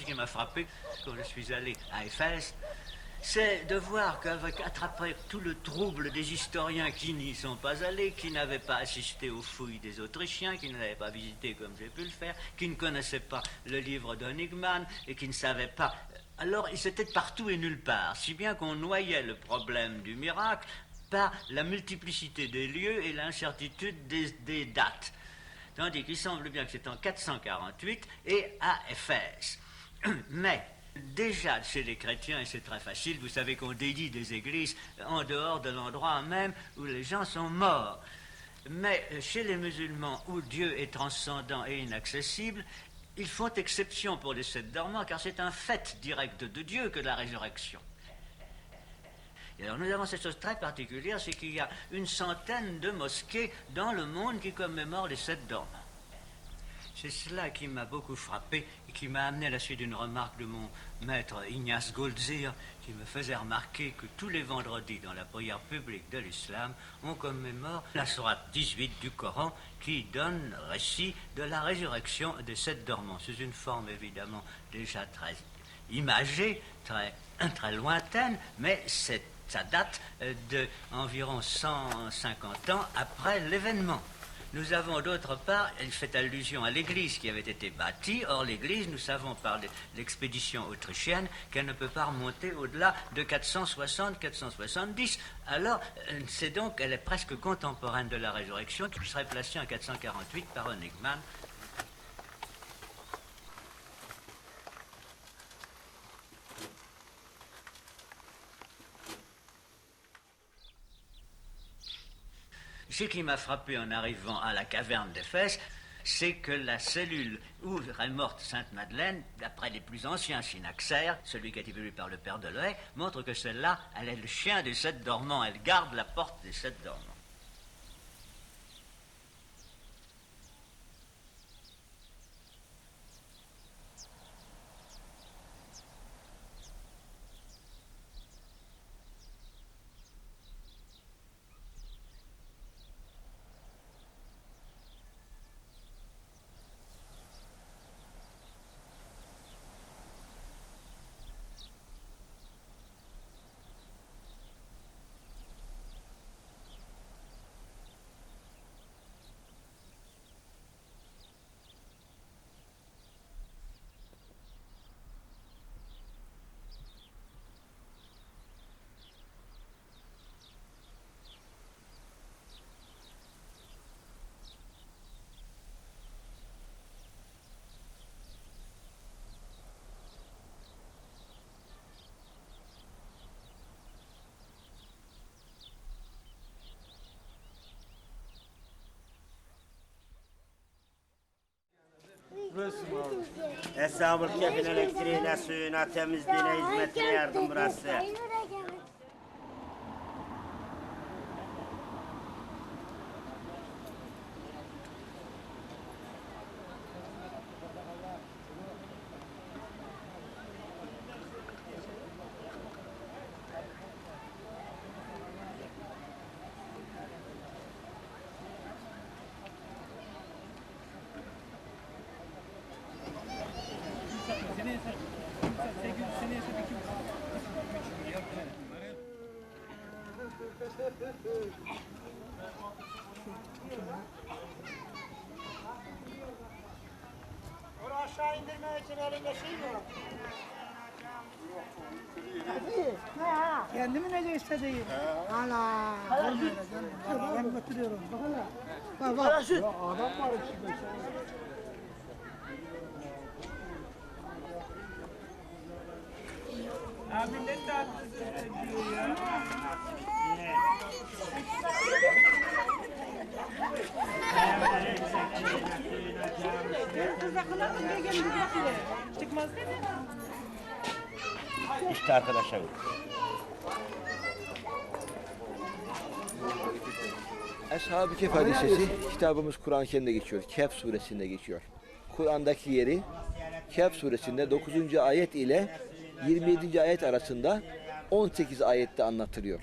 qui m'a frappé quand je suis allé à Éphèse, c'est de voir qu'après tout le trouble des historiens qui n'y sont pas allés, qui n'avaient pas assisté aux fouilles des Autrichiens, qui ne l'avaient pas visité comme j'ai pu le faire, qui ne connaissaient pas le livre d'Honigman et qui ne savaient pas... Alors, ils étaient partout et nulle part, si bien qu'on noyait le problème du miracle par la multiplicité des lieux et l'incertitude des dates. Tandis qu'il semble bien que c'est en 448 et à Éphèse. Mais... déjà, chez les chrétiens, et c'est très facile, vous savez qu'on dédie des églises en dehors de l'endroit même où les gens sont morts. Mais chez les musulmans, où Dieu est transcendant et inaccessible, ils font exception pour les 7 dormants, car c'est un fait direct de Dieu que la résurrection. Et alors nous avons cette chose très particulière, c'est qu'il y a une centaine de mosquées dans le monde qui commémorent les 7 dormants. C'est cela qui m'a beaucoup frappé et qui m'a amené à la suite d'une remarque de mon maître Ignace Goldzir, qui me faisait remarquer que tous les vendredis dans la prière publique de l'islam, on commémore la sourate 18 du Coran qui donne le récit de la résurrection des 7 dormants. C'est une forme évidemment déjà très imagée, très lointaine, mais ça date d'environ 150 ans après l'événement. Nous avons d'autre part, elle fait allusion à l'église qui avait été bâtie. Or, l'église, nous savons par l'expédition autrichienne qu'elle ne peut pas remonter au-delà de 460-470. Alors, c'est donc, elle est presque contemporaine de la résurrection qui serait placée en 448 par Honickman. Ce qui m'a frappé en arrivant à la caverne d'Éphèse, c'est que la cellule où est morte Sainte Madeleine, d'après les plus anciens synaxaires, celui qui a été publié par le père Deleuil, montre que celle-là, elle est le chien des 7 dormants, elle garde la porte des 7 dormants. Eshab-ı Kehf'in elektriğine, suyuna, temizliğine, hizmetine yardım burası. Onu aşağı indirmek için elinde şey mi var? Hadi. Ha. Kendimi nece istediğim. Hala. Ben götürüyorum. Bak hala. Bak bak. Paraşüt. Ya adam var içinde. Abi ne tatlısın diyor ya. Çıkmaz değil mi? İşte arkadaşlar. Eshab-ı Kehf hadisesi kitabımız Kur'an-ı Kerim'de geçiyor. Kehf suresinde geçiyor. Kur'an'daki yeri Kehf suresinde 9. ayet ile 27. ayet arasında 18 ayette anlatılıyor.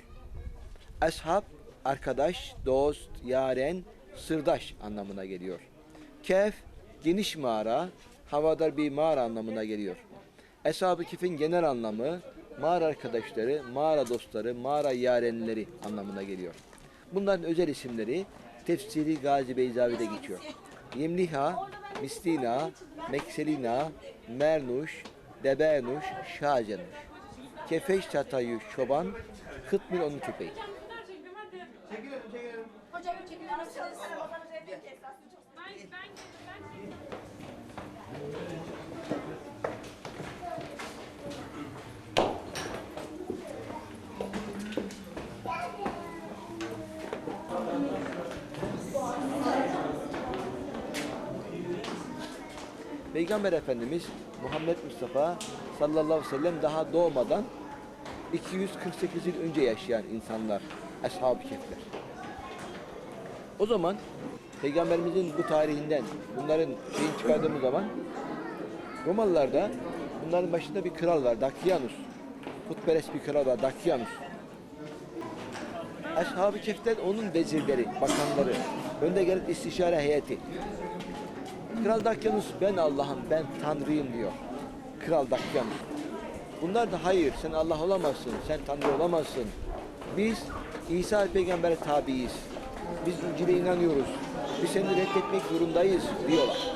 Eshab, arkadaş, dost, yaren, sırdaş anlamına geliyor. Kehf, geniş mağara, havadar bir mağara anlamına geliyor. Eshab-ı Kehf'in genel anlamı mağara arkadaşları, mağara dostları, mağara yarenleri anlamına geliyor. Bunların özel isimleri Tefsiri Gazi Beyzavi'de geçiyor. Yemliha, Mislina, Mekselina, Mernuş, Debenuş, Şacenuş. Kefeş Çatayü Çoban, Kıtmir onun köpeği. Hocam çekilir misiniz? Peygamber Efendimiz Muhammed Mustafa sallallahu aleyhi ve sellem daha doğmadan 248 yıl önce yaşayan insanlar, Ashab-ı Kehf'ler. O zaman Peygamberimizin bu tarihinden bunların şeyini çıkardığımız zaman Romalılarda bunların başında bir kral var, Dakianus. Putperest bir kral var, Dakianus. Ashab-ı Kehf'ten onun vezirleri, bakanları, önde gelen istişare heyeti. Kral Dakianus ben Allah'ım, ben Tanrıyım diyor. Kral Dakianus. Bunlar da hayır, sen Allah olamazsın, sen Tanrı olamazsın. Biz İsa Peygamber'e tabiiz. Biz İncil'e inanıyoruz. Biz seni reddetmek zorundayız diyorlar.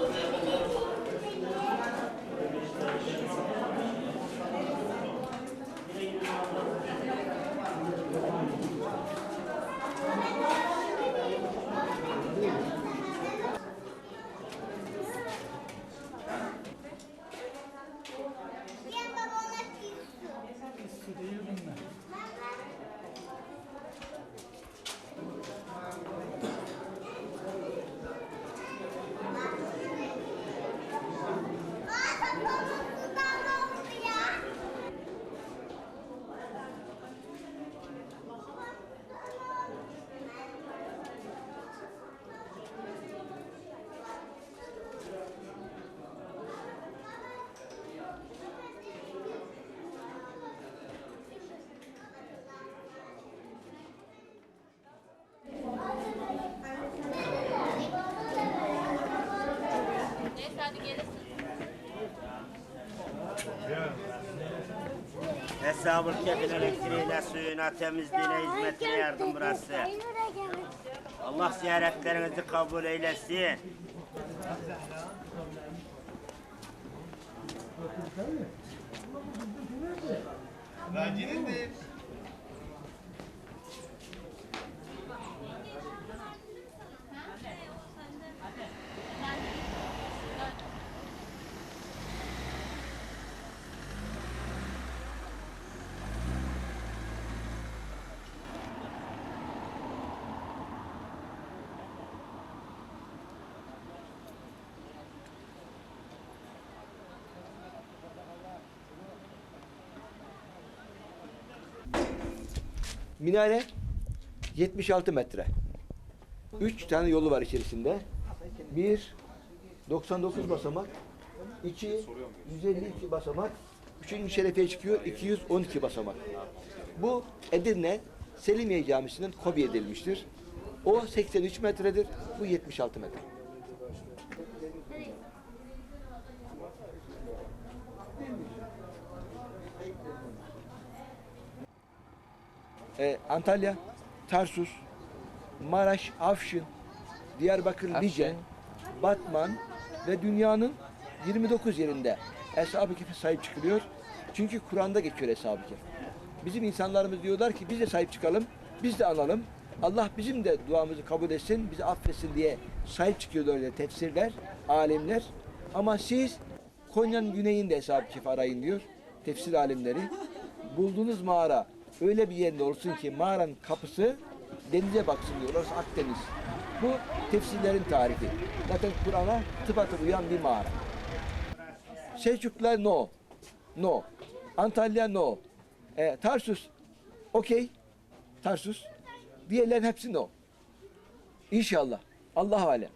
Eshab-ı Kehf'in elektriğine, suyuna, temizliğine, hizmetine yardım burası. Allah ziyaretlerinizi kabul eylesin. Minare 76 metre. 3 tane yolu var içerisinde. 1 99 basamak, 2 152 basamak, 3. şerefiye çıkıyor 212 basamak. Bu Edirne Selimiye Camisi'nin kopya edilmiştir. O 83 metredir, bu 76 metre. Antalya, Tarsus, Maraş, Afşin, Diyarbakır, Lice, Batman ve dünyanın 29 yerinde Eshab-ı Kehf'e sahip çıkılıyor. Çünkü Kur'an'da geçiyor Eshab-ı Kehf. Bizim insanlarımız diyorlar ki biz de sahip çıkalım, biz de analım. Allah bizim de duamızı kabul etsin, bizi affetsin diye sahip çıkıyorlar öyle tefsirler, alimler. Ama siz Konya'nın güneyinde Eshab-ı Kehf arayın diyor tefsir alimleri. Bulduğunuz mağara öyle bir yerinde olsun ki mağaranın kapısı denize baksın diyor. Orası Akdeniz. Bu tefsirlerin tarifi. Zaten Kur'an'a tıpatıp uyan bir mağara. Selçuklular no. No. Antalya no. Tarsus okey. Tarsus. Diğerlerin hepsi no. İnşallah. Allah alem.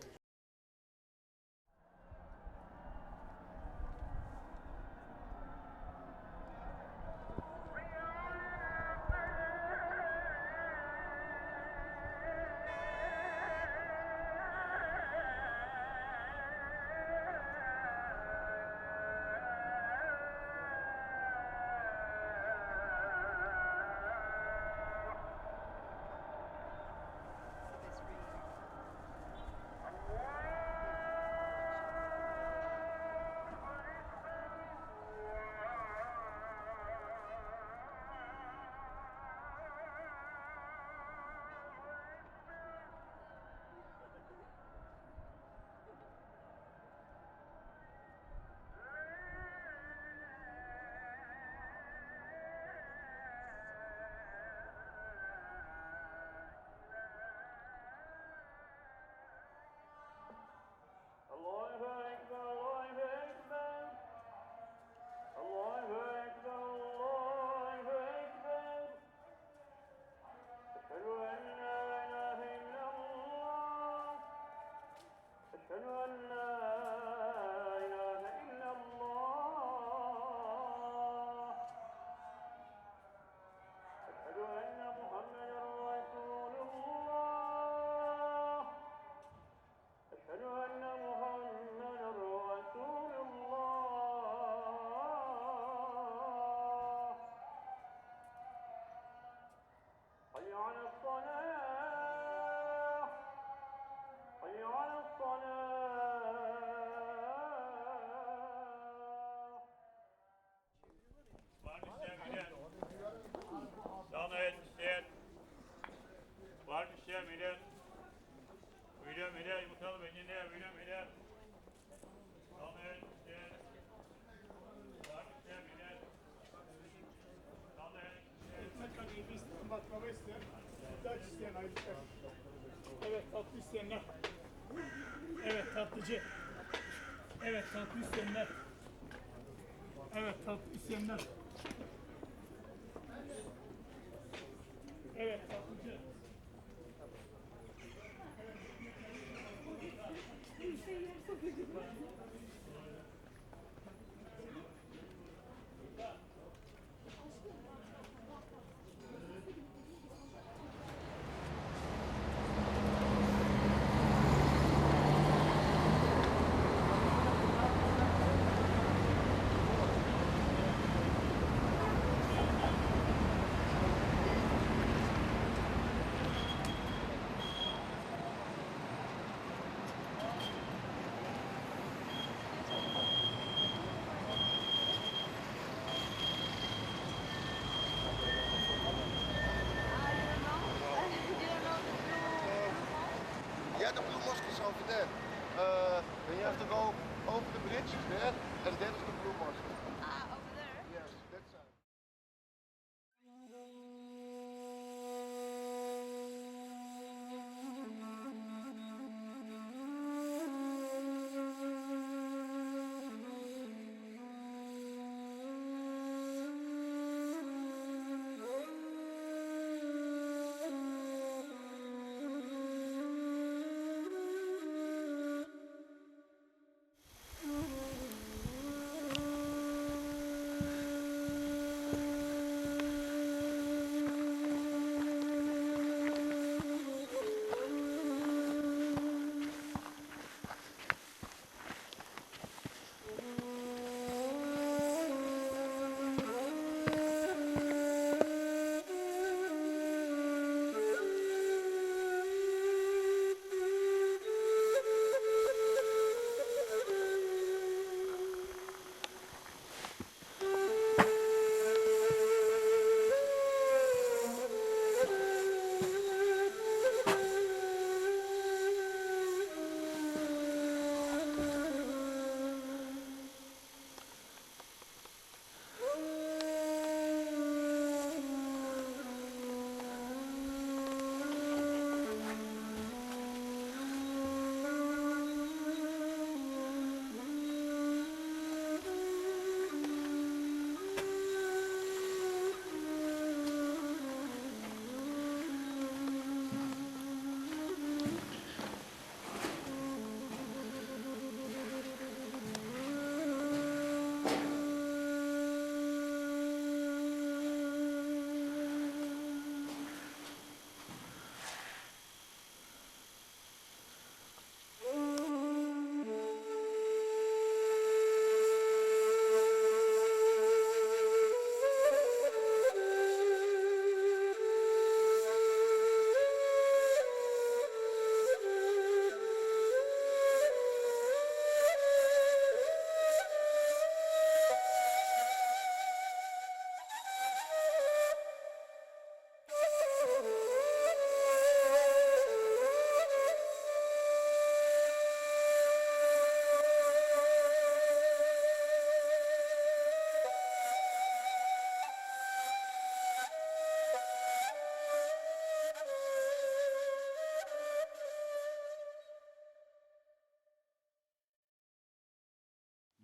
baklava isteyen, sütlaç isteyen ayrıca. Evet, tatlı isteyenler. Evet, tatlıcı. Evet, tatlı isteyenler. Evet, tatlı isteyenler. Evet, tatlıcı. Yeah, the blue mosque is over there. Then you have to go over the bridge there, and that is the blue mosque. Ah, over there. Yes, that side.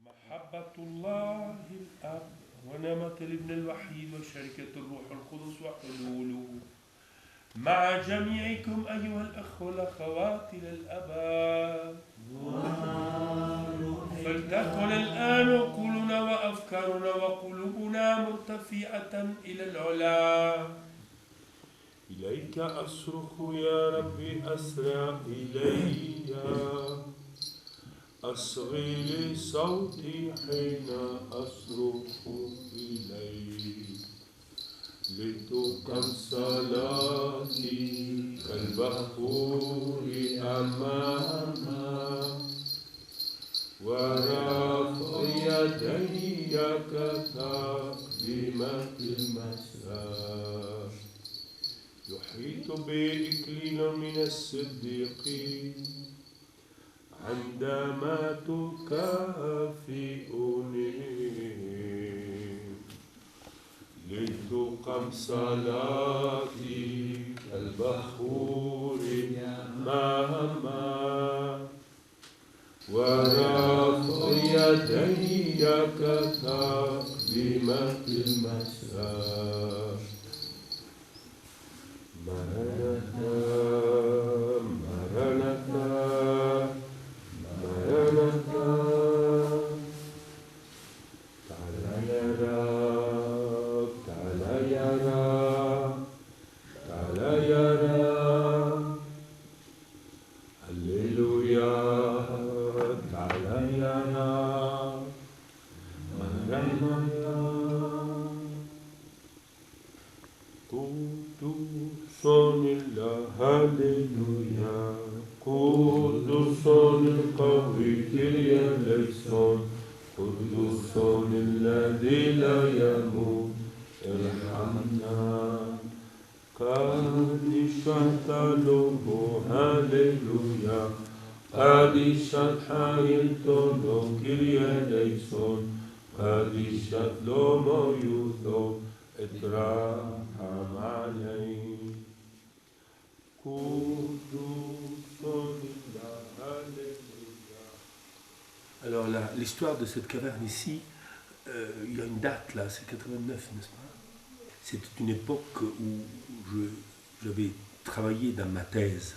محبة الله الأب ونعمة الابن الوحيد وشركة الروح القدس وحلوله مع جميعكم أيها الأخوة والأخوات إلى الأبد فلتكن الآن عقولنا وأفكارنا وقلوبنا مرتفعة إلى العلا. إليك أصرخ يا ربي أسرع إلي، أصغي لصوتي حين أصرخ إليك، لتقم صلاتي كالبخور أمامك، ورفع يدي كتقدمة المساء. يحيط بإكليل من الصديقين عندما تكافئني، لتقم صلاتي البخور مهما ورفع يدي كتقدمة المساء مرنتا مرنتا مرنتا تعالى يا رب تعالى يا رب تعالى يا رب هللويا تعالى يا رب مرنتا قدوس الله هللويا قدوس القوي كريا ليسون قدوس الذي لا يموت ارحمنا قديشة لومو هللويا قديشة حيلتونو كريا ليسون قديشة لومو يوثو اترحم علي قدوس الله هللويا. Alors l'histoire de cette caverne ici, il y a une date là, c'est 89, n'est-ce pas? C'était une époque où j'avais travaillé dans ma thèse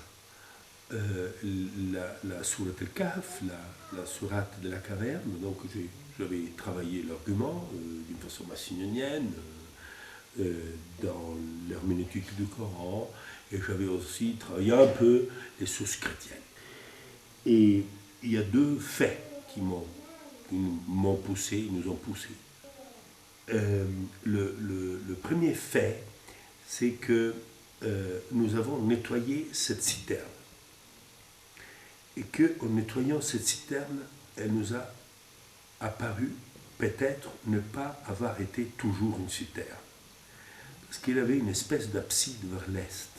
la sourate al-Kahf, la sourate de la caverne, donc j'avais travaillé l'argument d'une façon massinonienne, dans l'herméneutique du Coran, et j'avais aussi travaillé un peu les sources chrétiennes. Et il y a deux faits qui m'ont poussé, nous ont poussé. Le premier fait, c'est que nous avons nettoyé cette citerne. Et qu'en nettoyant cette citerne, elle nous a apparu peut-être ne pas avoir été toujours une citerne. Parce qu'il avait une espèce d'abside vers l'est.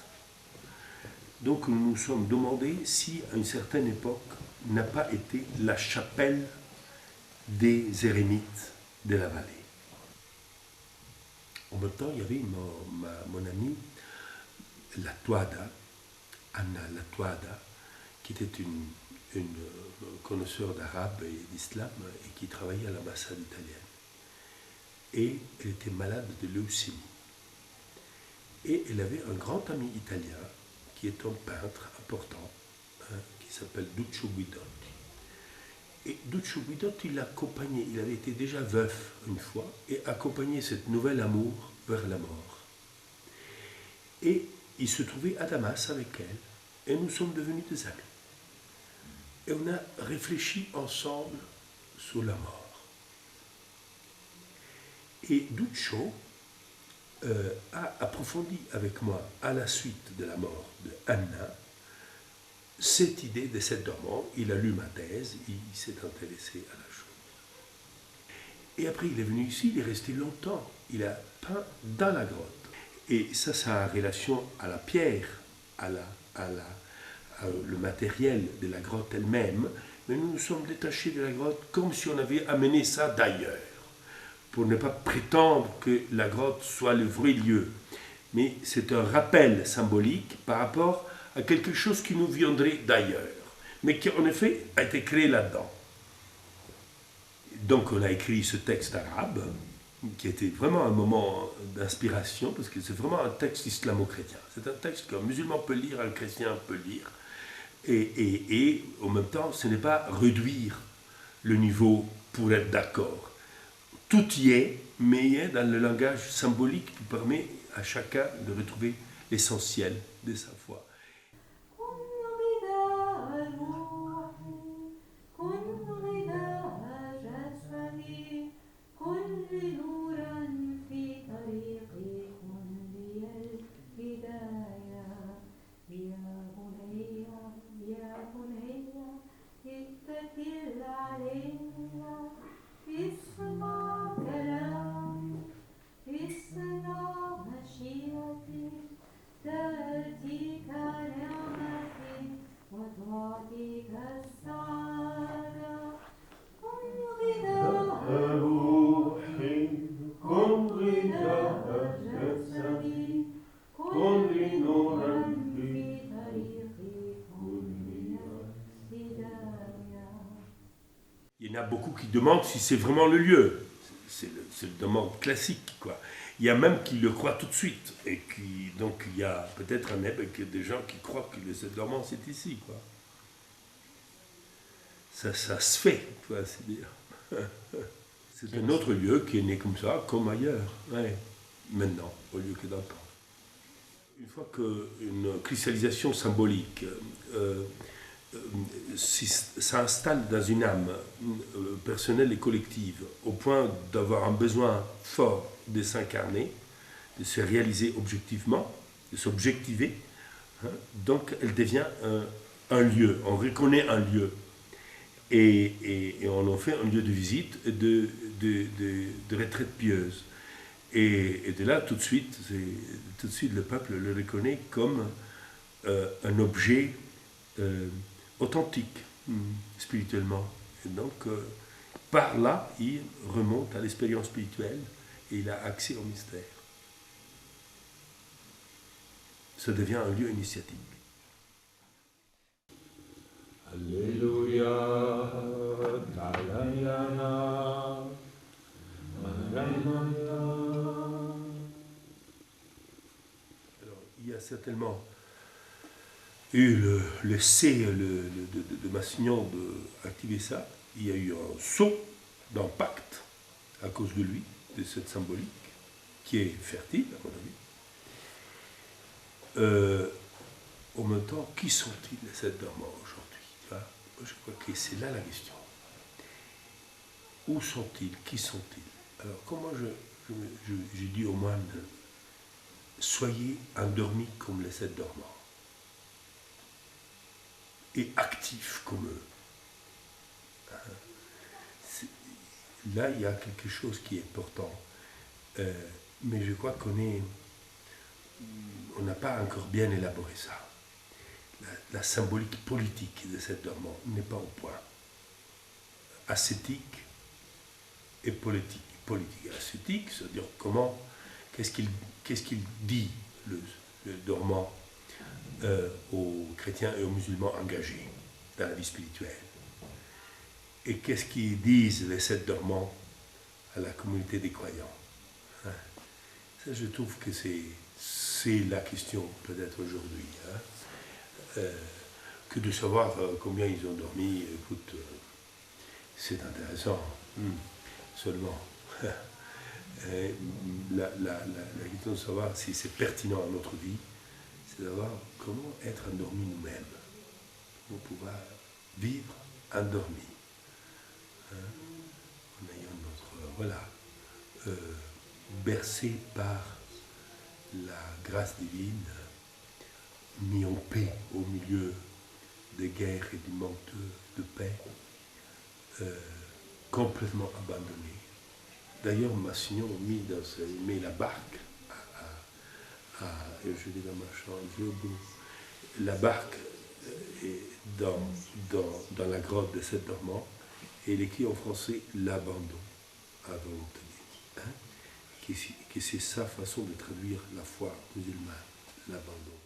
Donc nous nous sommes demandé si à une certaine époque n'a pas été la chapelle des érémites de la vallée. En même temps, il y avait mon amie Latuada, Anna Latuada, qui était une connaisseur d'arabe et d'islam et qui travaillait à l'ambassade italienne. Et elle était malade de leucémie. Et elle avait un grand ami italien qui est un peintre important, qui s'appelle Duccio Guidotti. Et Duccio Guidotti l'accompagnait, il avait été déjà veuf une fois, et accompagnait cette nouvelle amour vers la mort. Et il se trouvait à Damas avec elle, et nous sommes devenus des amis. Et on a réfléchi ensemble sur la mort. Et Duccio a approfondi avec moi, à la suite de la mort de Anna, cette idée de cette dormant. Il a lu ma thèse, il s'est intéressé à la chose. Et après, il est venu ici, il est resté longtemps. Il a peint dans la grotte. Et ça a relation à la pierre, le matériel de la grotte elle-même. Mais nous nous sommes détachés de la grotte comme si on avait amené ça d'ailleurs, pour ne pas prétendre que la grotte soit le vrai lieu. Mais c'est un rappel symbolique par rapport à quelque chose qui nous viendrait d'ailleurs, mais qui en effet a été créé là-dedans. Donc on a écrit ce texte arabe, qui était vraiment un moment d'inspiration, parce que c'est vraiment un texte islamo-chrétien. C'est un texte qu'un musulman peut lire, un chrétien peut lire, et en même temps, ce n'est pas réduire le niveau pour être d'accord. Tout y est, mais il est dans le langage symbolique qui permet à chacun de retrouver l'essentiel de sa foi. روحي كن غذاء y en a beaucoup qui demandent si c'est vraiment le lieu. C'est le demande classique, quoi. Il y a même qui le croient tout de suite. Et donc il y a peut-être des gens qui croient que le sept dormant c'est ici, quoi. Ça se fait, quoi, c'est dire. C'est un autre lieu qui est né comme ça, comme ailleurs, ouais. Maintenant, au lieu que d'antan. Une fois qu'une cristallisation symbolique s'installe dans une âme personnelle et collective, au point d'avoir un besoin fort de s'incarner, de se réaliser objectivement, de s'objectiver, hein, donc elle devient un lieu, on reconnaît un lieu. Et on en fait un lieu de visite et de retraite pieuse. Et de là, tout de suite, le peuple le reconnaît comme un objet authentique, spirituellement. Et donc, par là, il remonte à l'expérience spirituelle et il a accès au mystère. Ça devient un lieu initiatique. Alléluia, Talayana, Maranatha. Alors, il y a certainement eu l'essai de Massignon d'activer ça. Il y a eu un saut d'impact à cause de lui, de cette symbolique, qui est fertile, à mon avis. En même temps, qui sont-ils les sept dormants aujourd'hui? Je crois que c'est là la question. Où sont-ils? Qui sont-ils? Alors, comment je dis aux moines, soyez endormis comme les sept dormants et actifs comme eux. Là, il y a quelque chose qui est important. Mais je crois qu'on n'a pas encore bien élaboré ça. La symbolique politique de cette dormant n'est pas au point. Ascétique et politique. Politique et ascétique, c'est-à-dire qu'est-ce qu'il dit, le dormant, aux chrétiens et aux musulmans engagés dans la vie spirituelle. Et qu'est-ce qu'ils disent les sept dormants à la communauté des croyants. Hein? Ça, je trouve que c'est la question peut-être aujourd'hui. Hein? Que de savoir combien ils ont dormi, écoute, c'est intéressant. Seulement, la question de savoir si c'est pertinent à notre vie, c'est de savoir comment être endormi nous-mêmes, pour pouvoir vivre endormi. Hein, en ayant notre, bercé par la grâce divine, mis en paix au milieu des guerres et du manque de paix, complètement abandonné. D'ailleurs, Massignon met la barque je dis dans ma chambre, la barque est dans la grotte de sept dormants, et il écrit en français l'abandon à volonté. Hein? Que c'est sa façon de traduire la foi musulmane, l'abandon.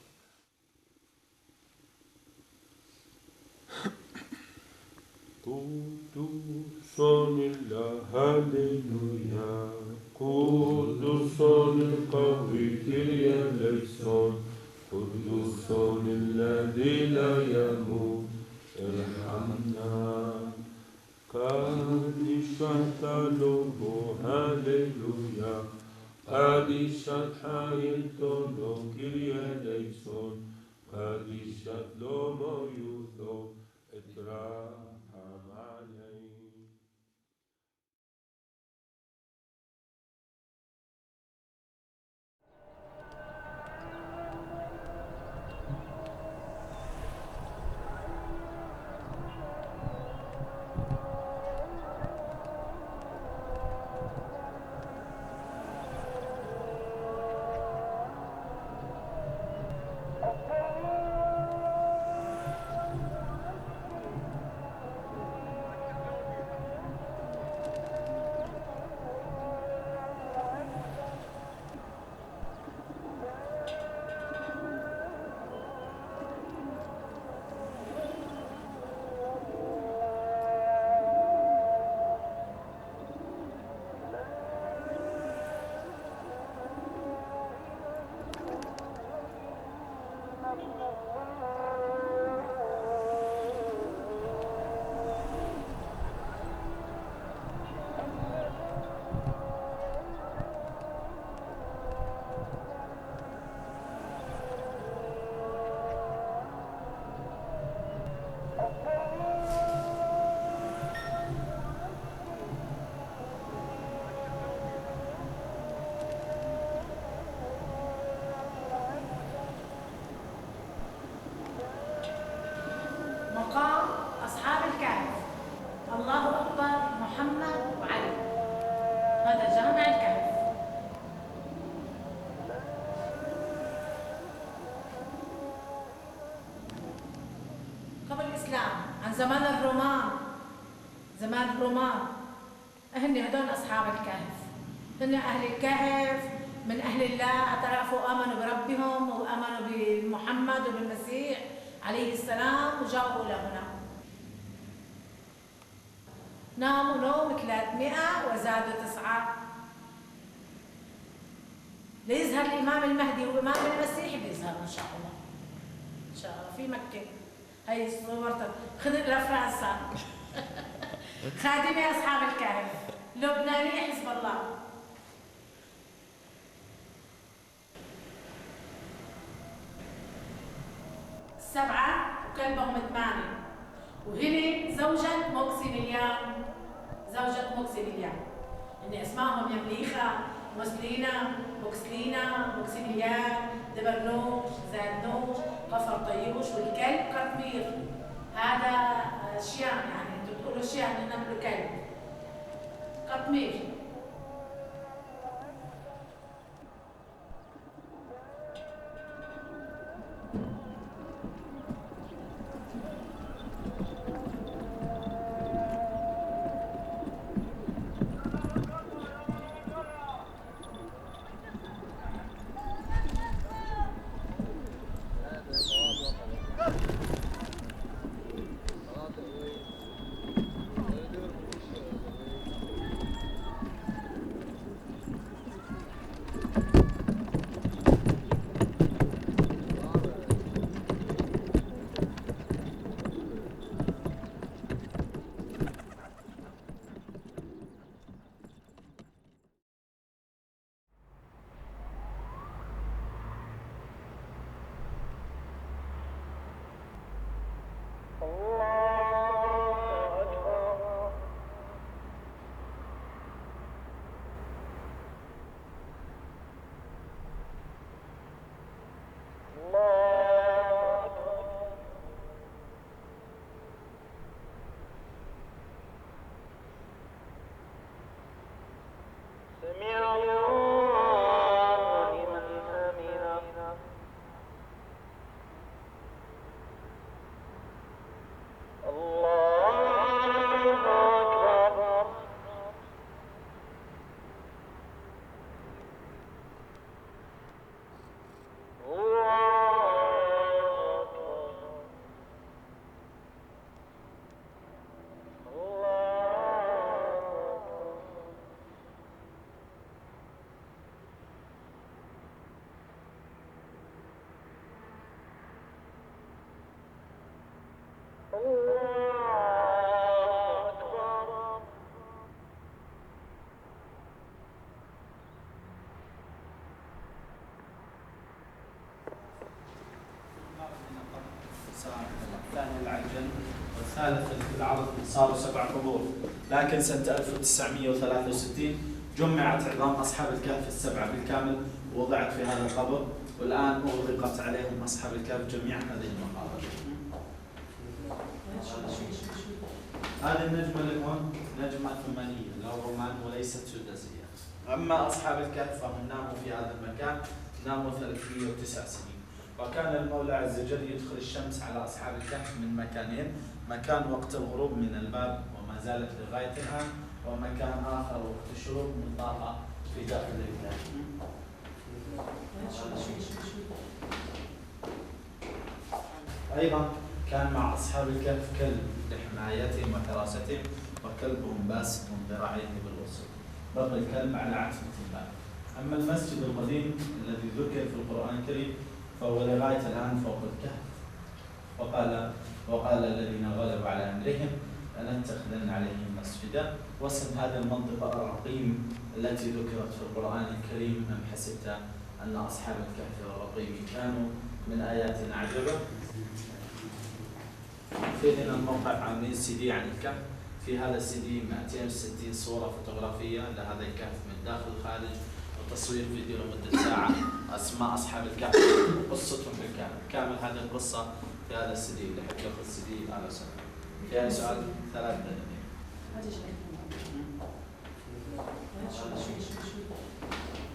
Qudusun illah, Halleluja. Qudusun il-Qawi, Kyrie eleison. Qudusun illadhi la yamut, irhamna. Kadishat alohu, Halleluja. Kadishat hayitono, Kyrie eleison. Kadishat lomo yudo, etra. الله أكبر محمد وعلي. هذا جامع الكهف. قبل الإسلام، عن زمان الرومان هدول أصحاب الكهف. هن أهل الكهف من أهل الله، اعترفوا آمنوا بربهم وآمنوا بمحمد وبالمسيح عليه السلام وجاءوا لهنا. ناموا نوم 300 وزادوا 9 ليظهر الإمام المهدي وإمام المسيح بيظهر إن شاء الله. إن شاء الله في مكة. هي صورته خذ الرفراسة. خادمي أصحاب الكهف لبنانية حزب الله. سبعة وكلبهم 8. وهني زوجة موكسيميليان. إن اسمائهم يمليخة، مسلينا، موكسيميليان، دبرنوش، زادنوش، قفر طيوش، والكلب قطمير. هذا شيان، يعني انتم بتقولوا شيان، نحن بنقول كلب قطمير. الثاني العجل والثالث العرض صاروا 7 قبور، لكن سنة 1963 جمعت عظام أصحاب الكهف السبعة بالكامل ووضعت في هذا القبر، والآن أغلقت عليهم أصحاب الكهف جميع هذه المقابر. هذه النجمة اللي هون نجمة ثمانية للرومان وليست سداسية. أما أصحاب الكهف فهم ناموا في هذا المكان، ناموا 309 سنين. وكان المولى عز وجل يدخل الشمس على أصحاب الكهف من مكانين، مكان وقت الغروب من الباب وما زالت لغاية الآن، ومكان آخر وقت الشروق من طاقة في داخل الكهف. أيضا كان مع أصحاب الكهف كلب لحمايتهم وحراستهم، وكلبهم باسط ذراعيه بالوسط، بقي الكلب على عتبة الباب. أما المسجد القديم الذي ذكر في القرآن الكريم فهو لغاية الآن فوق الكهف. وقال الذين غلبوا على أمرهم لنتخذن عليهم مسجدا. واسم هذه المنطقة الرقيم التي ذكرت في القرآن الكريم أم حسبت أن أصحاب الكهف والرقيم كانوا من آياتنا عجبا. في هنا الموقع عاملين CD عن الكهف. في هذا CD 260 صورة فوتوغرافية لهذا الكهف من داخل الخارج، وتصوير فيديو لمدة ساعة، أسماء أصحاب الكهف وقصتهم بالكامل. كامل هذه القصة في هذا CD. اللي حب ياخذ CD أهلا وسهلا. في هذا سؤال 3 دقائق. هذا شوي شوي شوي.